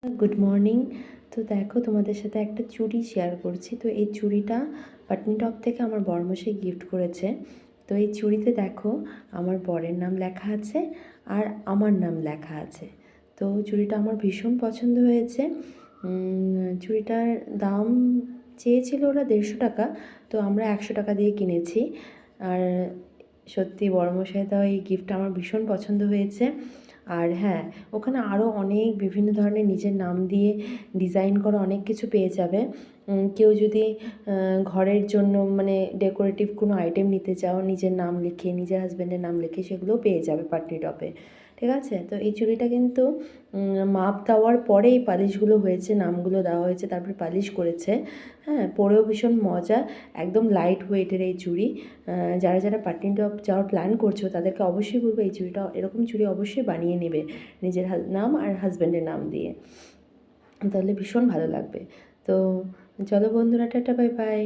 Good morning. তো দেখো, তোমাদের সাথে একটা চুড়ি শেয়ার করছি। তো এই চুড়িটা পাটনিটপ থেকে আমার বরমশাই গিফট করেছে। তো এই চুড়িতে দেখো আমার বরের নাম লেখা আছে আর আমার নাম লেখা আছে। তো চুড়িটা আমার ভীষণ পছন্দ হয়েছে। চুড়িটার দাম চেয়েছিল ওরা 150 টাকা, তো আমরা 100 টাকা দিয়ে কিনেছি। আর সত্যি বরমশাই দেওয়া এই গিফটটা আমার ভীষণ পছন্দ হয়েছে। আর হ্যাঁ, ওখানে আরও অনেক বিভিন্ন ধরনের নিজের নাম দিয়ে ডিজাইন করা অনেক কিছু পেয়ে যাবে। কেউ যদি ঘরের জন্য মানে ডেকোরেটিভ কোনো আইটেম নিতে চাও, নিজের নাম লিখে, নিজের হাজব্যান্ডের নাম লিখে, সেগুলোও পেয়ে যাবে পাটনিটপে। ঠিক আছে? তো এই চুড়িটা কিন্তু মাপ দেওয়ার পরে এই পালিশগুলো হয়েছে, নামগুলো দেওয়া হয়েছে, তারপরে পালিশ করেছে। হ্যাঁ, পরেও ভীষণ মজা, একদম লাইট ওয়েটের এই চুড়ি। যারা যারা পাটনিটপ যাওয়ার প্ল্যান করছো তাদেরকে অবশ্যই বলবো এই চুড়িটা, এরকম চুড়ি অবশ্যই বানিয়ে নেবে নিজের নাম আর হাজব্যান্ডের নাম দিয়ে, তাহলে ভীষণ ভালো লাগবে। তো চলো বন্ধুরা, টাটা, বাই বাই।